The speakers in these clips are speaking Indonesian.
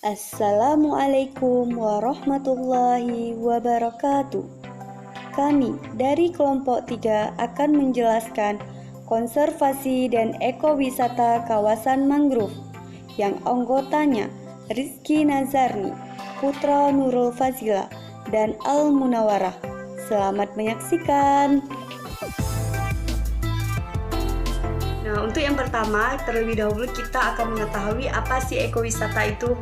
Assalamualaikum warahmatullahi wabarakatuh. Kami dari kelompok 3 akan menjelaskan konservasi dan ekowisata kawasan mangrove yang anggotanya Rizky Nazarni, Putra Nurul Fazila, dan Al Munawarah. Selamat menyaksikan. Nah, untuk yang pertama, terlebih dahulu kita akan mengetahui apa sih ekowisata itu.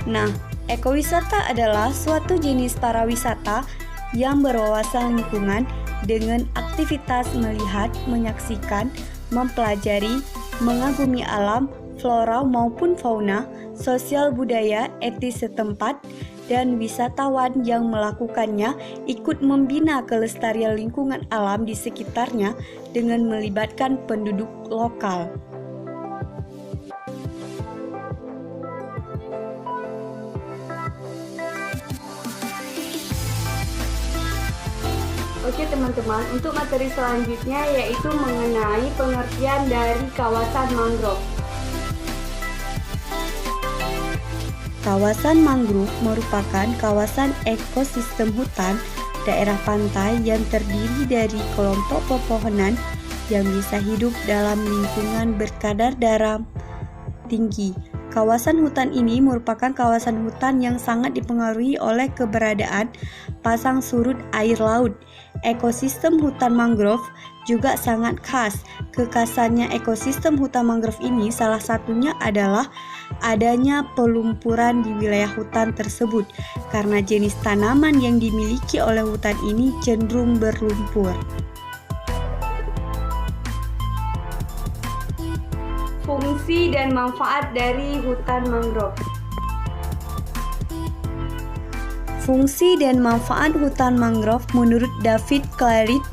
Nah, ekowisata adalah suatu jenis pariwisata yang berwawasan lingkungan dengan aktivitas melihat, menyaksikan, mempelajari, mengagumi alam, flora maupun fauna, sosial budaya, etis setempat, dan wisatawan yang melakukannya ikut membina kelestarian lingkungan alam di sekitarnya dengan melibatkan penduduk lokal. Oke teman-teman, untuk materi selanjutnya yaitu mengenai pengertian dari kawasan mangrove. Kawasan mangrove merupakan kawasan ekosistem hutan daerah pantai yang terdiri dari kelompok pepohonan yang bisa hidup dalam lingkungan berkadar garam tinggi. Kawasan hutan ini merupakan kawasan hutan yang sangat dipengaruhi oleh keberadaan pasang surut air laut. Ekosistem hutan mangrove juga sangat khas. Kekhasannya ekosistem hutan mangrove ini salah satunya adalah adanya pelumpuran di wilayah hutan tersebut karena jenis tanaman yang dimiliki oleh hutan ini cenderung berlumpur. Fungsi dan manfaat dari hutan mangrove. Fungsi dan manfaat hutan mangrove menurut David Claridge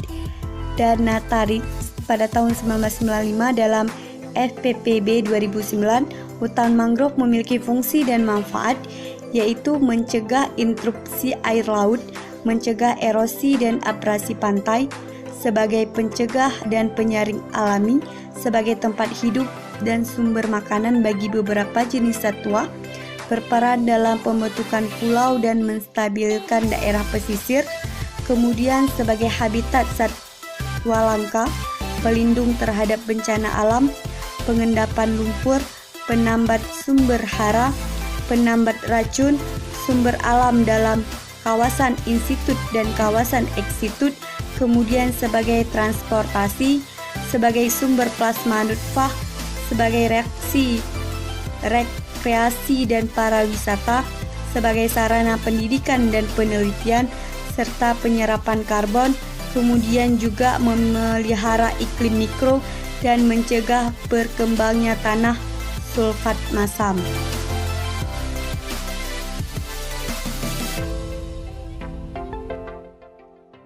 dan Nataritz pada tahun 1995 dalam FPPB 2009, hutan mangrove memiliki fungsi dan manfaat yaitu mencegah interupsi air laut, mencegah erosi dan abrasi pantai, sebagai pencegah dan penyaring alami, sebagai tempat hidup dan sumber makanan bagi beberapa jenis satwa, berperan dalam pembentukan pulau dan menstabilkan daerah pesisir, kemudian sebagai habitat satwa langka, pelindung terhadap bencana alam, pengendapan lumpur, penambat sumber hara, penambat racun, sumber alam dalam kawasan institut dan kawasan ekstitut, kemudian sebagai transportasi, sebagai sumber plasma nutfah, sebagai rekreasi dan pariwisata, sebagai sarana pendidikan dan penelitian, serta penyerapan karbon, kemudian juga memelihara iklim mikro dan mencegah berkembangnya tanah sulfat masam.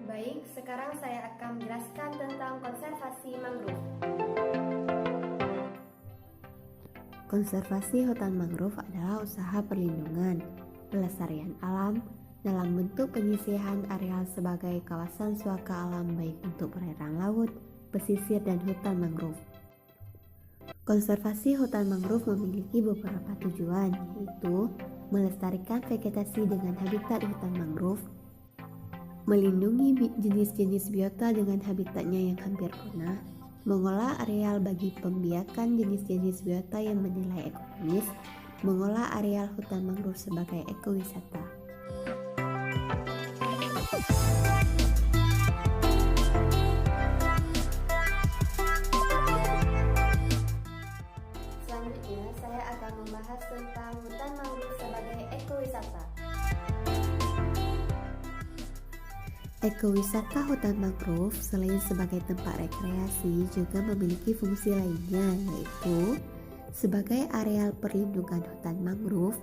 Baik, sekarang saya akan menjelaskan tentang konservasi mangrove. Konservasi hutan mangrove adalah usaha perlindungan, pelestarian alam dalam bentuk penyisihan areal sebagai kawasan suaka alam baik untuk perairan laut, pesisir, dan hutan mangrove. Konservasi hutan mangrove memiliki beberapa tujuan, yaitu melestarikan vegetasi dengan habitat hutan mangrove, melindungi jenis-jenis biota dengan habitatnya yang hampir punah, mengolah areal bagi pembiakan jenis-jenis biota yang bernilai ekonomis, mengolah areal hutan mangrove sebagai ekowisata. Selanjutnya, saya akan membahas tentang hutan mangrove sebagai ekowisata. Ekowisata hutan mangrove selain sebagai tempat rekreasi juga memiliki fungsi lainnya, yaitu sebagai areal perlindungan hutan mangrove,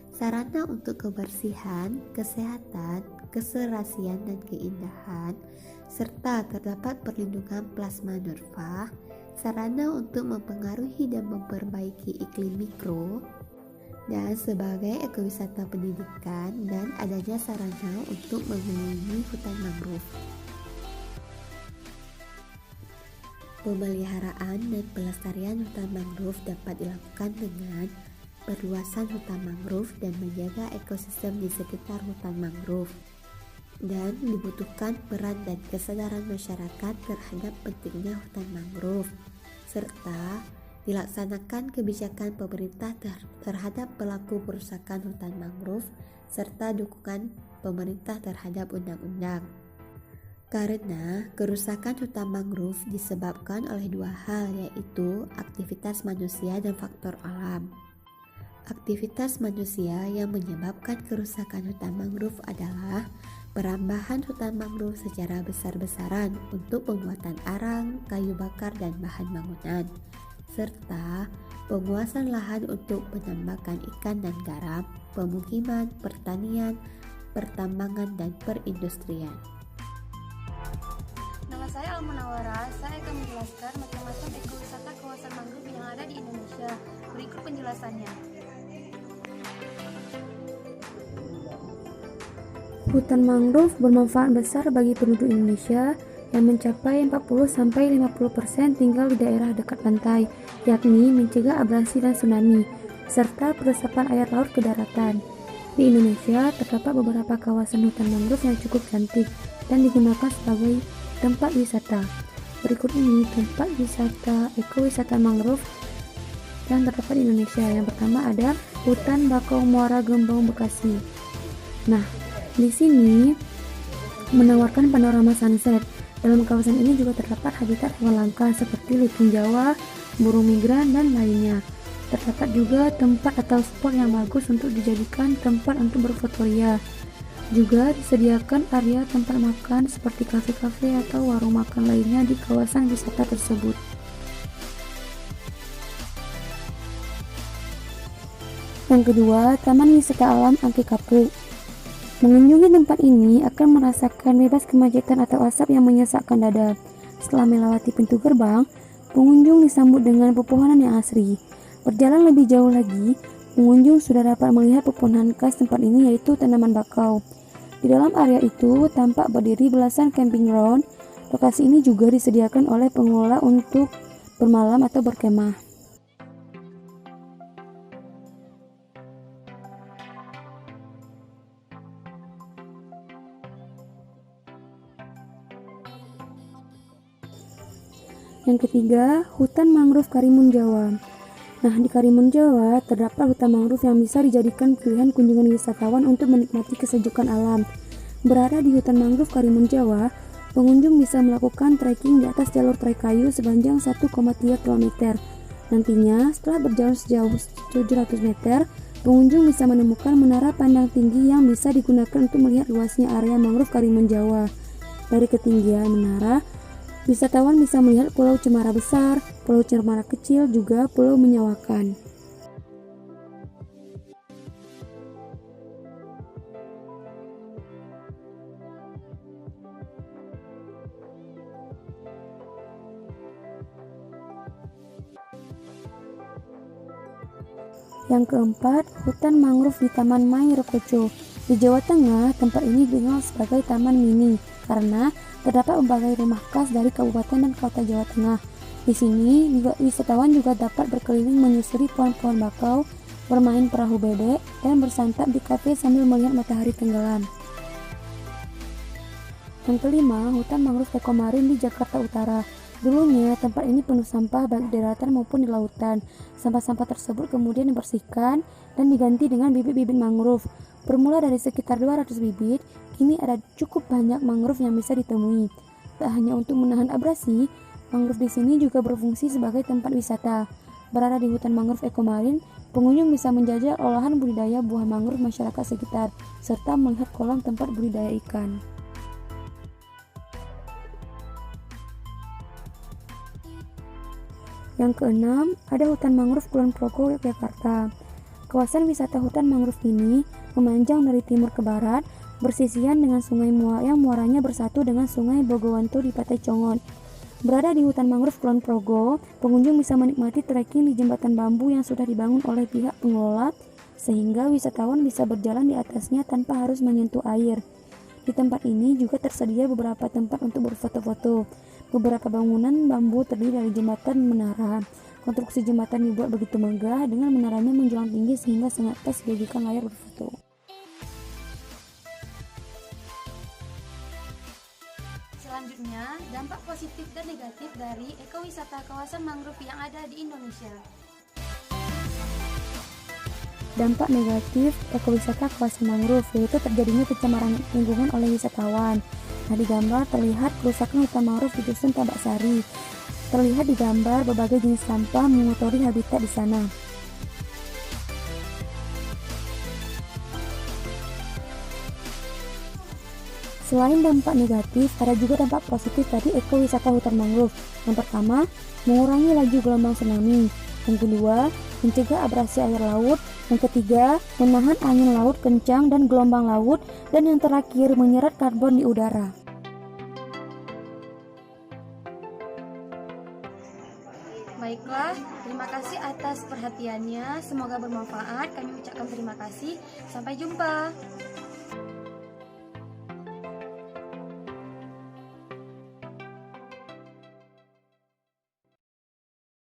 sarana untuk kebersihan, kesehatan, keserasian dan keindahan, serta terdapat perlindungan plasma nutfah, sarana untuk mempengaruhi dan memperbaiki iklim mikro, dan sebagai ekowisata pendidikan dan adanya sarana untuk mengelilingi hutan mangrove. Pemeliharaan dan pelestarian hutan mangrove dapat dilakukan dengan perluasan hutan mangrove dan menjaga ekosistem di sekitar hutan mangrove. Dan dibutuhkan peran dan kesadaran masyarakat terhadap pentingnya hutan mangrove, serta dilaksanakan kebijakan pemerintah terhadap pelaku perusakan hutan mangrove, serta dukungan pemerintah terhadap undang-undang. Karena kerusakan hutan mangrove disebabkan oleh dua hal, yaitu aktivitas manusia dan faktor alam. Aktivitas manusia yang menyebabkan kerusakan hutan mangrove adalah perambahan hutan mangrove secara besar-besaran untuk pembuatan arang, kayu bakar, dan bahan bangunan, serta penguasaan lahan untuk penambangan ikan dan garam, pemukiman, pertanian, pertambangan, dan perindustrian. Nama saya Almanawara, saya akan menjelaskan macam-macam ekowisata kawasan mangrove yang ada di Indonesia. Berikut penjelasannya. Hutan mangrove bermanfaat besar bagi penduduk Indonesia yang mencapai 40-50% tinggal di daerah dekat pantai, yakni mencegah abrasi dan tsunami, serta peresapan air laut ke daratan. Di Indonesia terdapat beberapa kawasan hutan mangrove yang cukup cantik dan digunakan sebagai tempat wisata. Berikut ini tempat wisata ekowisata mangrove yang terdapat di Indonesia. Yang pertama ada Hutan Bakau Muara Gembong Bekasi. Nah, di sini menawarkan panorama sunset. Dalam kawasan ini juga terdapat habitat hewan langka seperti lutung Jawa, burung migran, dan lainnya. Terdapat juga tempat atau spot yang bagus untuk dijadikan tempat untuk berfotoria. Juga disediakan area tempat makan seperti kafe-kafe atau warung makan lainnya di kawasan wisata tersebut. Yang kedua, Taman Wisata Alam Angke Kapuk. Mengunjungi tempat ini akan merasakan bebas kemacetan atau asap yang menyesakkan dada. Setelah melewati pintu gerbang, pengunjung disambut dengan pepohonan yang asri. Berjalan lebih jauh lagi, pengunjung sudah dapat melihat pepohonan khas tempat ini, yaitu tanaman bakau. Di dalam area itu tampak berdiri belasan camping ground. Lokasi ini juga disediakan oleh pengelola untuk bermalam atau berkemah. Yang ketiga, Hutan Mangrove Karimun Jawa. Nah, di Karimun Jawa terdapat hutan mangrove yang bisa dijadikan pilihan kunjungan wisatawan untuk menikmati kesejukan alam. Berada di hutan mangrove Karimun Jawa, pengunjung bisa melakukan trekking di atas jalur trek kayu sepanjang 1,3 km. Nantinya, setelah berjalan sejauh 700 meter, pengunjung bisa menemukan menara pandang tinggi yang bisa digunakan untuk melihat luasnya area mangrove Karimun Jawa. Dari ketinggian menara, wisatawan bisa melihat Pulau Cemara Besar, Pulau Cemara Kecil, juga Pulau Menyawakan. Yang keempat, Hutan Mangrove di Taman Mai Rokoco. Di Jawa Tengah, tempat ini dikenal sebagai Taman Mini karena terdapat berbagai rumah khas dari kabupaten dan kota Jawa Tengah. Di sini, wisatawan juga dapat berkeliling menyusuri pohon-pohon bakau, bermain perahu bebek, dan bersantap di kafe sambil melihat matahari tenggelam. Yang kelima, Hutan Mangrove Ekomarin di Jakarta Utara. Dulunya, tempat ini penuh sampah baik di daratan maupun di lautan. Sampah-sampah tersebut kemudian dibersihkan dan diganti dengan bibit-bibit mangrove. Bermula dari sekitar 200 bibit, kini ada cukup banyak mangrove yang bisa ditemui. Tak hanya untuk menahan abrasi, mangrove di sini juga berfungsi sebagai tempat wisata. Berada di hutan mangrove Ekomarin, pengunjung bisa menjajal olahan budidaya buah mangrove masyarakat sekitar, serta melihat kolam tempat budidaya ikan. Yang keenam, ada Hutan Mangrove Kulon Progo, Yogyakarta. Kawasan wisata hutan mangrove ini memanjang dari timur ke barat, bersisian dengan sungai yang muaranya bersatu dengan sungai Bogowanto di Pantai Congon. Berada di hutan mangrove Kulon Progo, pengunjung bisa menikmati trekking di jembatan bambu yang sudah dibangun oleh pihak pengelola, sehingga wisatawan bisa berjalan di atasnya tanpa harus menyentuh air. Di tempat ini juga tersedia beberapa tempat untuk berfoto-foto. Beberapa bangunan bambu terdiri dari jembatan dan menara. Konstruksi jembatan dibuat begitu megah dengan menaranya menjulang tinggi sehingga sangat pas dijadikan layar berfoto. Selanjutnya, dampak positif dan negatif dari ekowisata kawasan mangrove yang ada di Indonesia. Dampak negatif ekowisata kawasan mangrove yaitu terjadinya pencemaran lingkungan oleh wisatawan. Nah, di gambar terlihat kerusakan hutan mangrove di Dusun Tambak Sari. Terlihat di gambar berbagai jenis sampah mengotori habitat di sana. Selain dampak negatif, ada juga dampak positif dari ekowisata hutan mangrove. Yang pertama, mengurangi laju gelombang tsunami. Yang kedua, mencegah abrasi air laut. Yang ketiga, menahan angin laut kencang dan gelombang laut. Dan yang terakhir, menyerap karbon di udara. Baiklah, terima kasih atas perhatiannya. Semoga bermanfaat. Kami ucapkan terima kasih. Sampai jumpa.